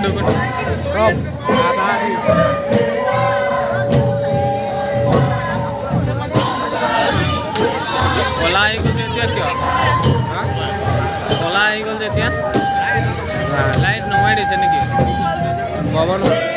সব কলা আহি গ'ল এতিয়া কিয় কলা আহি গ'ল যেতিয়া লাইট নমাই দিছে নেকি ক'ব নোৱাৰো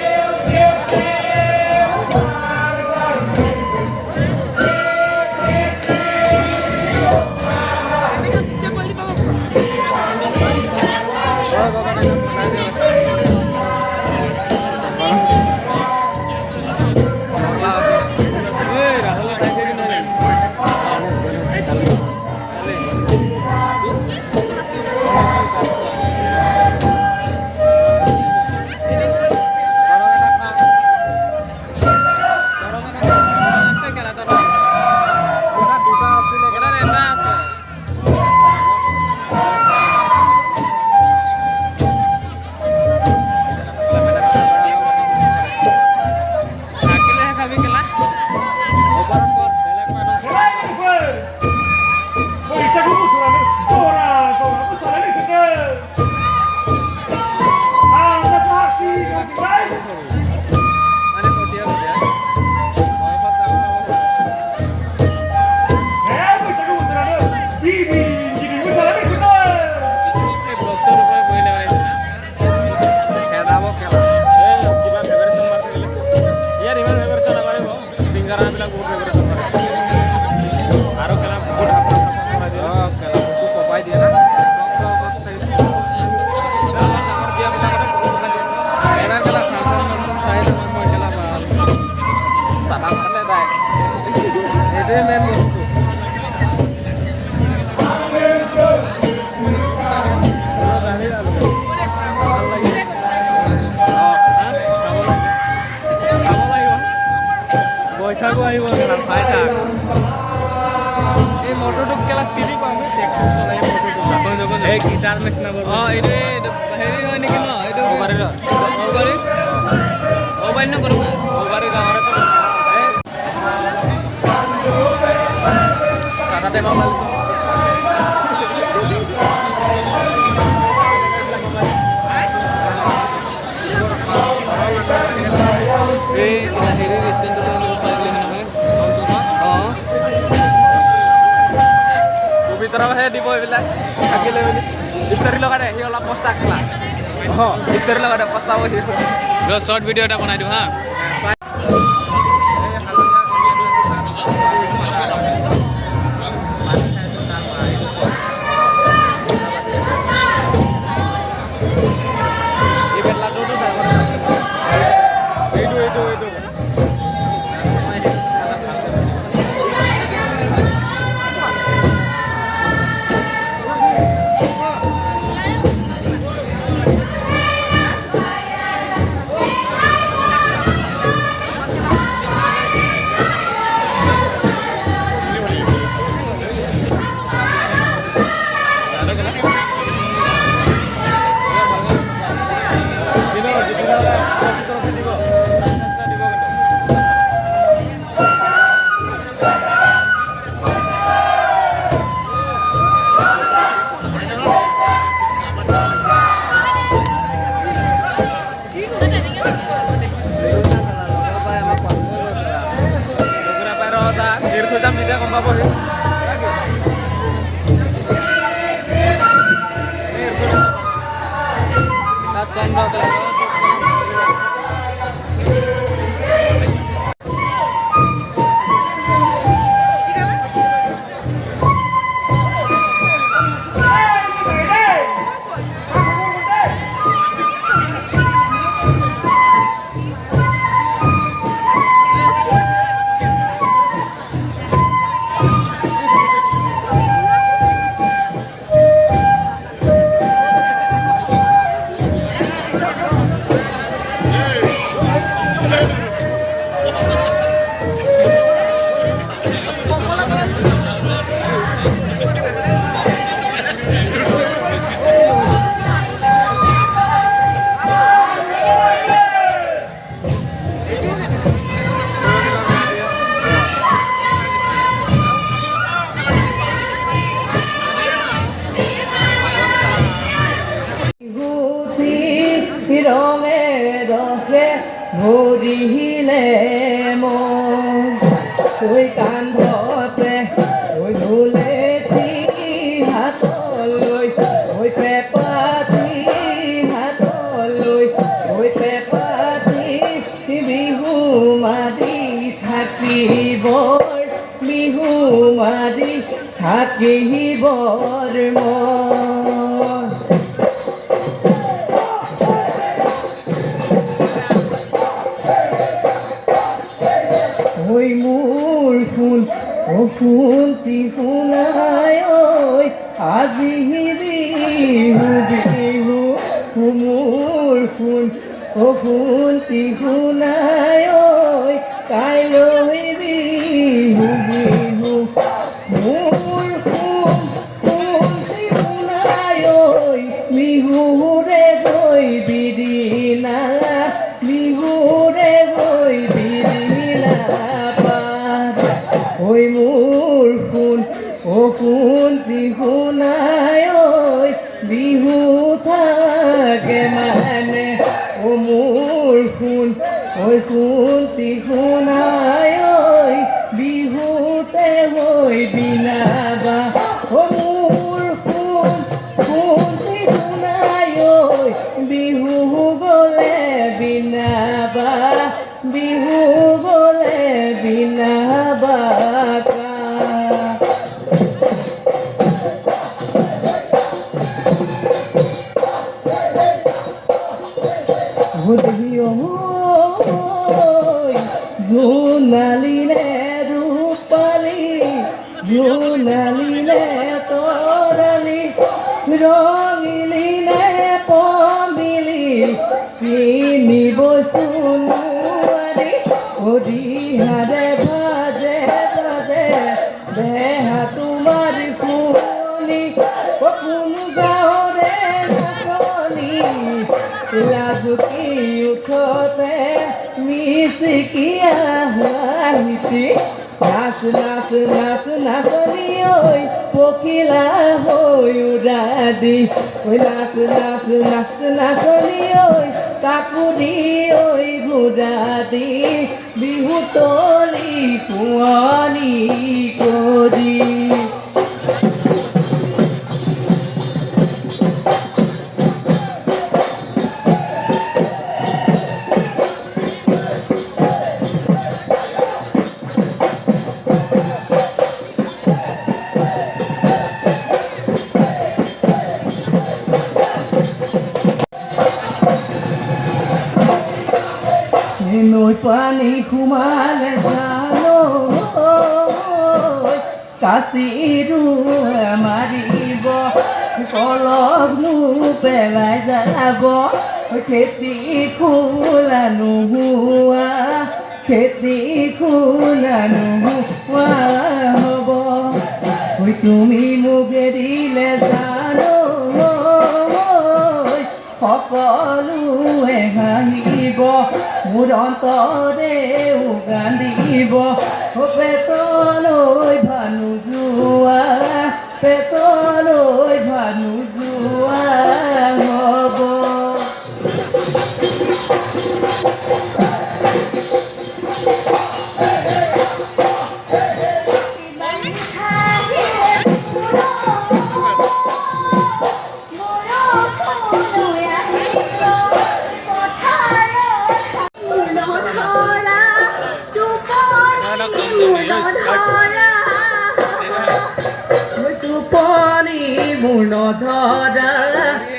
পইচাটো আহিব চাই থাক এই মটৰটোক কেলা চিনি পাওঁ আমি ট্ৰেক্টৰ চলাই মটৰটো এই গিটাৰ নিচিনা অঁ এইটো হেৰি হয় নেকি ন এইটো অবাৰী নকৰোঁ অবাৰী গাঁৱৰে চাটাতে মাৰিছোঁ এই হেৰি ভিতৰহে দিব এইবিলাক থাকিলে বুলি ষ্টোৰী লগাই দে সি অলপ পস্তা খেলা অঁ ষ্টোৰী লগাই দে পস্তাব সি শ্বৰ্ট ভিডিঅ' এটা বনাই দিওঁ হা ভৰিলে মই কান্ধতে ধুলে হাতলৈ পেপাতি হাতলৈ পেপাতি বিহু মাৰি থাকিবৰ মোৰ ফুল ফুলটি শুনাই আজি বিহু মোৰ ফুলটি শুনাই কাইলৈ বিহু মোৰ ফুলটি শুনাই বিহুৰে গৈ বিদিনা মোৰ ফুলটি শুনাই বিহু থাকে মানে মোৰ ফুলটি শুনাই বিহুতে বিনাবা মোৰ ফুলটি শুনাই বিহু গ'লে বিনাবা জোনালিলে ৰূপালী জোনালিলে তৰালী ৰঙিলিলে পমিলি চিনিব চোৱাৰী দিহাৰে ভাজে দেহা তোমাৰ শুনি কোনো গাঁৱৰে নাচনি লাজুকি উঠতে মিচিকিয়া হাঁহিছি নাচনি পখিলা উৰাদি নাচনি কাকুৰি ঘূৰাদি বিহু তলি পুৱানি কৰি নৈ পানী সোমালে জানো কাচিৰো মাৰিব কলকনো পেলাই যাব খেতি খোলা নোহোৱা হ'ব তুমি মোক এৰিলে জানো সকলোৱে হাঁহিব মোৰ অন্তৰে উগান্দিব পেটলৈ ভানু যোৱা হ'ব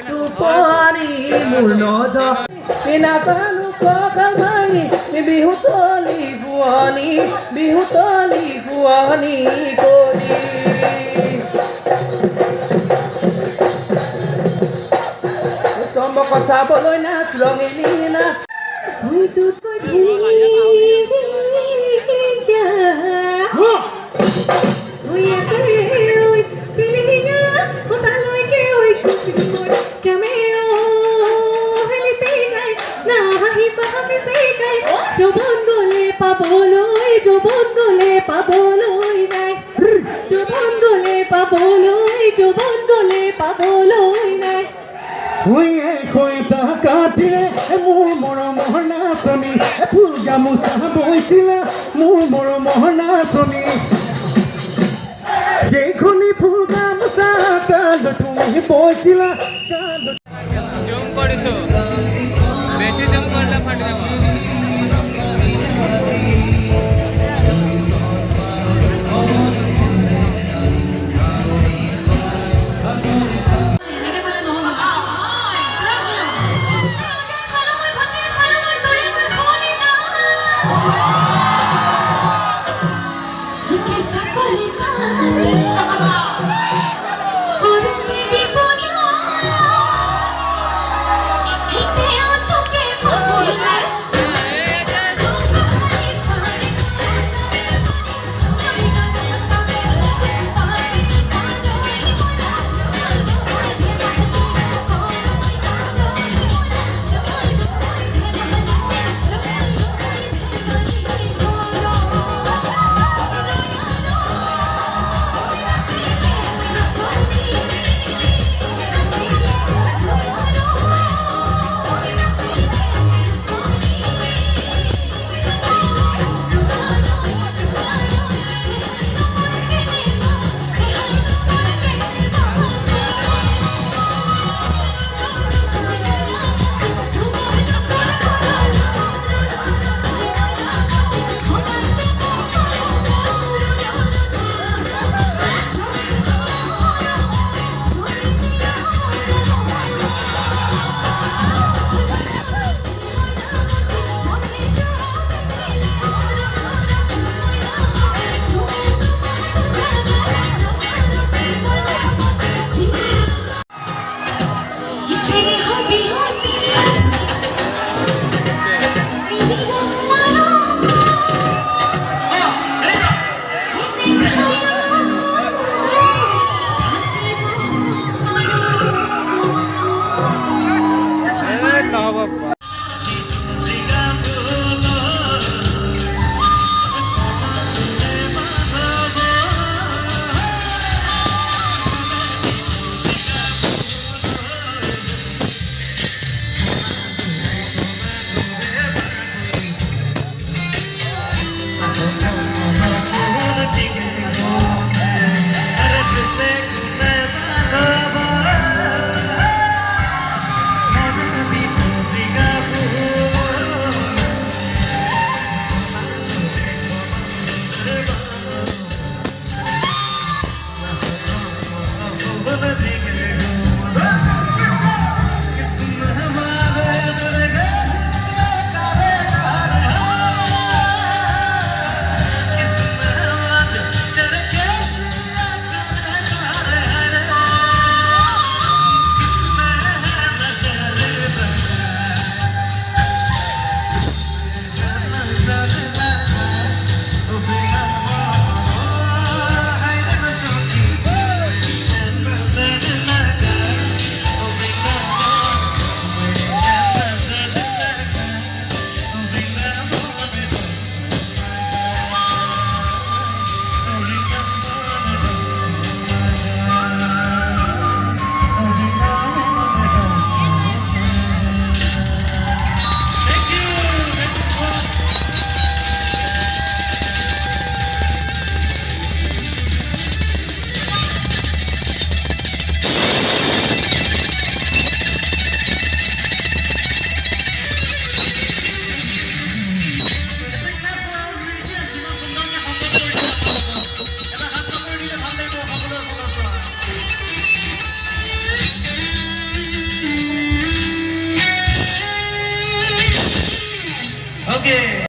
টোপনি মোৰ নধৰা নাচানো কঁকাল ভাঙি বিহু তলি শুৱনি কৰি চম্বক চাবলৈ নাচ ৰঙিনী নাচ পাবলৈ নাই কাটিলে মোৰ মৰমৰ নাচনী ফুল গামোচা বৈছিলা মোৰ মৰমৰ নাচনী সেইখনি ফুল গামোচা কাল তুমি বৈছিলা কাল জুম কৰিছো বেছি জুম কৰিলে ফাটি যাব Okay.